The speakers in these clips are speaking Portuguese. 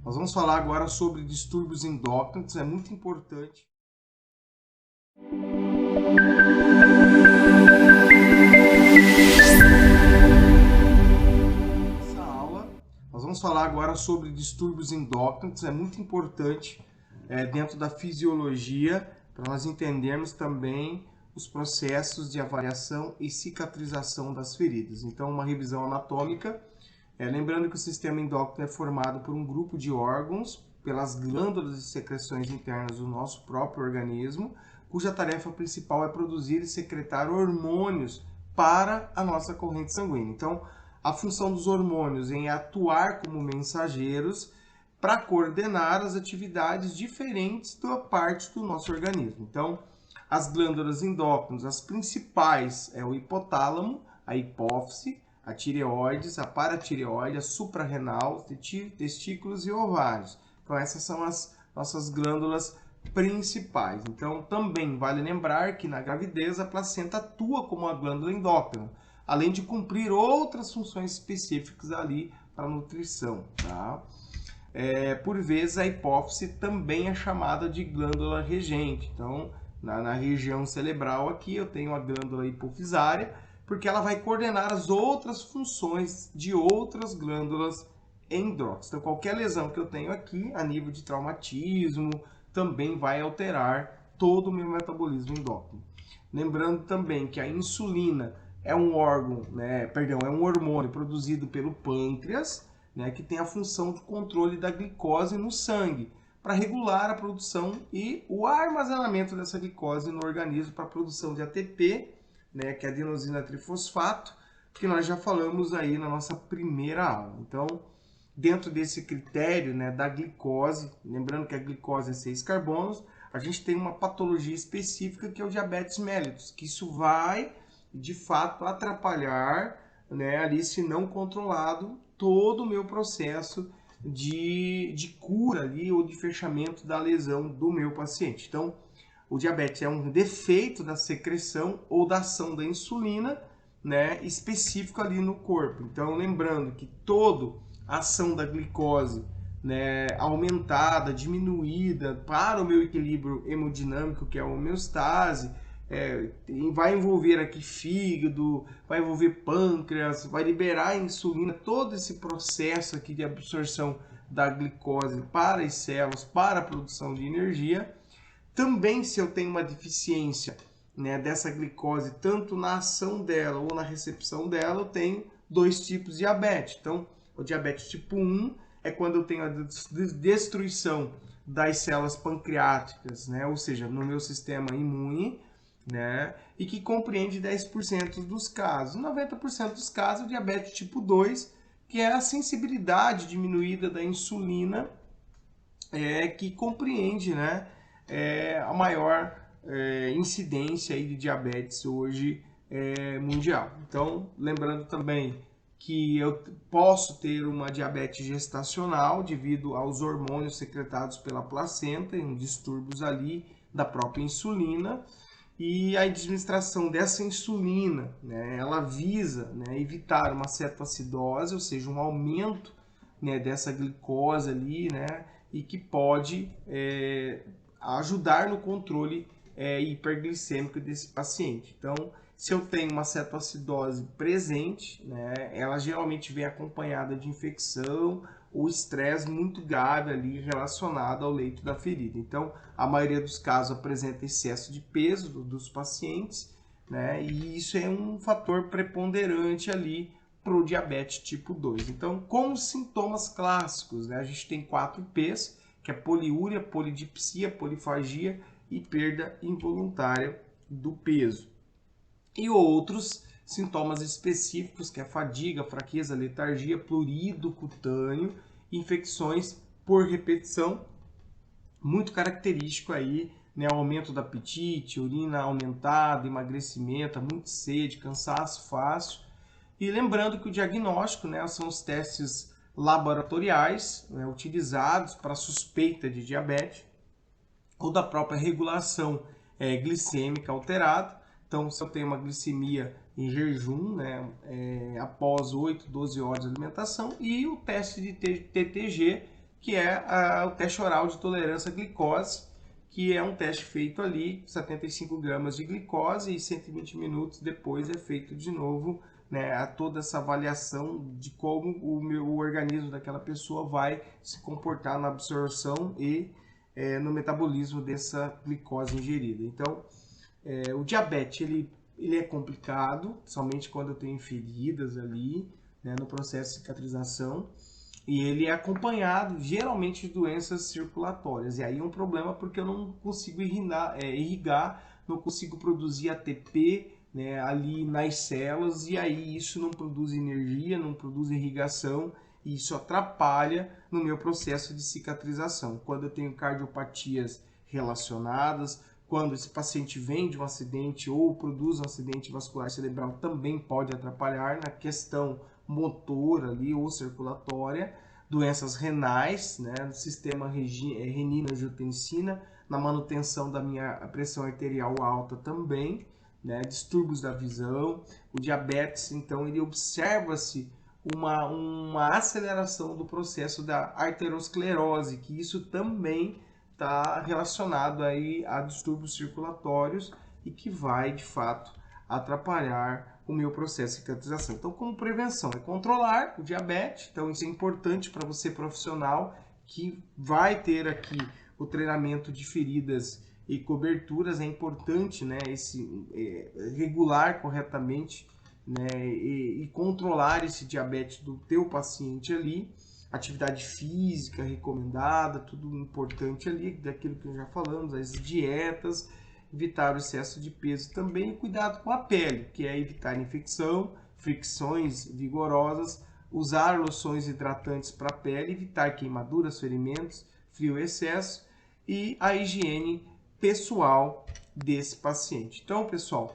Nós vamos falar agora sobre distúrbios endócrinos, é muito importante. Nessa aula, nós vamos falar agora sobre distúrbios endócrinos, é muito importante dentro da fisiologia, para nós entendermos também os processos de avaliação e cicatrização das feridas. Então, uma revisão anatômica. Lembrando que o sistema endócrino é formado por um grupo de órgãos, pelas glândulas e secreções internas do nosso próprio organismo, cuja tarefa principal é produzir e secretar hormônios para a nossa corrente sanguínea. Então, a função dos hormônios em atuar como mensageiros para coordenar as atividades diferentes da parte do nosso organismo. Então, as glândulas endócrinas, as principais é o hipotálamo, a hipófise, a tireoides, a paratireoide, a suprarrenal, testículos e ovários. Então, essas são as nossas glândulas principais. Então, também vale lembrar que na gravidez a placenta atua como uma glândula endócrina, além de cumprir outras funções específicas ali para a nutrição, tá? Por vezes a hipófise também é chamada de glândula regente. Então, na região cerebral aqui eu tenho a glândula hipofisária, porque ela vai coordenar as outras funções de outras glândulas endócrinas. Então, qualquer lesão que eu tenho aqui, a nível de traumatismo, também vai alterar todo o meu metabolismo endócrino. Lembrando também que a insulina é um é um hormônio produzido pelo pâncreas, que tem a função de controle da glicose no sangue, para regular a produção e o armazenamento dessa glicose no organismo para a produção de ATP, que é adenosina trifosfato, que nós já falamos aí na nossa primeira aula. Então, dentro desse critério da glicose, lembrando que a glicose é 6 carbonos, a gente tem uma patologia específica que é o diabetes mellitus, que isso vai, de fato, atrapalhar, ali, se não controlado, todo o meu processo de cura ali, ou de fechamento da lesão do meu paciente. Então, o diabetes é um defeito da secreção ou da ação da insulina, específico ali no corpo. Então, lembrando que toda a ação da glicose, aumentada, diminuída para o meu equilíbrio hemodinâmico, que é a homeostase, vai envolver aqui fígado, vai envolver pâncreas, vai liberar a insulina, todo esse processo aqui de absorção da glicose para as células, para a produção de energia. Também, se eu tenho uma deficiência dessa glicose, tanto na ação dela ou na recepção dela, eu tenho dois tipos de diabetes. Então, o diabetes tipo 1 é quando eu tenho a destruição das células pancreáticas, ou seja, no meu sistema imune, e que compreende 10% dos casos. 90% dos casos, o diabetes tipo 2, que é a sensibilidade diminuída da insulina, que compreende a maior incidência aí de diabetes hoje mundial. Então, lembrando também que eu posso ter uma diabetes gestacional devido aos hormônios secretados pela placenta, em distúrbios ali da própria insulina, e a administração dessa insulina, ela visa evitar uma cetoacidose, ou seja, um aumento dessa glicose ali, e que pode ajudar no controle hiperglicêmico desse paciente. Então, se eu tenho uma cetoacidose presente, ela geralmente vem acompanhada de infecção ou estresse muito grave ali relacionado ao leito da ferida. Então, a maioria dos casos apresenta excesso de peso dos pacientes, e isso é um fator preponderante ali para o diabetes tipo 2. Então, como sintomas clássicos, a gente tem 4 P's, que é poliúria, polidipsia, polifagia e perda involuntária do peso. E outros sintomas específicos, que é fadiga, fraqueza, letargia, prurido cutâneo, infecções por repetição, muito característico aí, aumento do apetite, urina aumentada, emagrecimento, muita sede, cansaço fácil. E lembrando que o diagnóstico, são os testes laboratoriais utilizados para suspeita de diabetes ou da própria regulação glicêmica alterada. Então, se eu tenho uma glicemia em jejum, após 8, 12 horas de alimentação, e o teste de TTG, que é o teste oral de tolerância à glicose, que é um teste feito ali, 75 gramas de glicose, e 120 minutos depois é feito de novo, né, toda essa avaliação de como o organismo daquela pessoa vai se comportar na absorção e no metabolismo dessa glicose ingerida. Então, o diabetes ele é complicado, somente quando eu tenho feridas ali, né, no processo de cicatrização, e ele é acompanhado geralmente de doenças circulatórias. E aí é um problema porque eu não consigo irrigar, não consigo produzir ATP, né, ali nas células, e aí isso não produz energia, não produz irrigação, e isso atrapalha no meu processo de cicatrização. Quando eu tenho cardiopatias relacionadas, quando esse paciente vem de um acidente ou produz um acidente vascular cerebral, também pode atrapalhar na questão motora ali ou circulatória, doenças renais, né, no sistema renina-angiotensina, na manutenção da minha pressão arterial alta também, né, distúrbios da visão. O diabetes, então, ele observa-se uma aceleração do processo da arteriosclerose, que isso também está relacionado aí a distúrbios circulatórios e que vai, de fato, atrapalhar o meu processo de cicatrização. Então, como prevenção, é controlar o diabetes. Então, isso é importante para você profissional que vai ter aqui o treinamento de feridas e coberturas. É importante, né, regular corretamente, né, e controlar esse diabetes do teu paciente ali. Atividade física recomendada, tudo importante ali, daquilo que já falamos, as dietas, evitar o excesso de peso também, e cuidado com a pele, que é evitar infecção, fricções vigorosas, usar loções hidratantes para a pele, evitar queimaduras, ferimentos, frio excesso e a higiene pessoal desse paciente. Então, pessoal,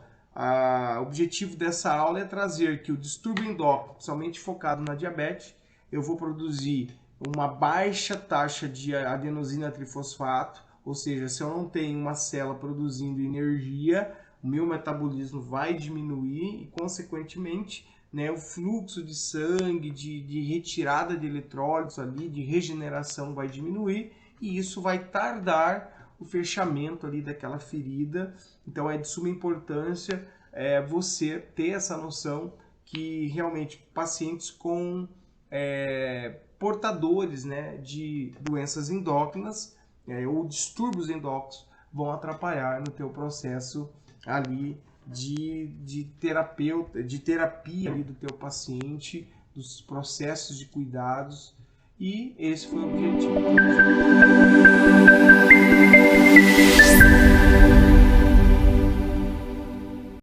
o objetivo dessa aula é trazer que o distúrbio endócrino, principalmente focado na diabetes, eu vou produzir uma baixa taxa de adenosina trifosfato, ou seja, se eu não tenho uma célula produzindo energia, o meu metabolismo vai diminuir e, consequentemente, né, o fluxo de sangue, de retirada de eletrólitos ali, de regeneração vai diminuir, e isso vai tardar o fechamento ali daquela ferida. Então é de suma importância você ter essa noção que realmente pacientes com portadores, né, de doenças endócrinas ou distúrbios endócrinos vão atrapalhar no teu processo ali de terapia ali do teu paciente, dos processos de cuidados, e esse foi o objetivo.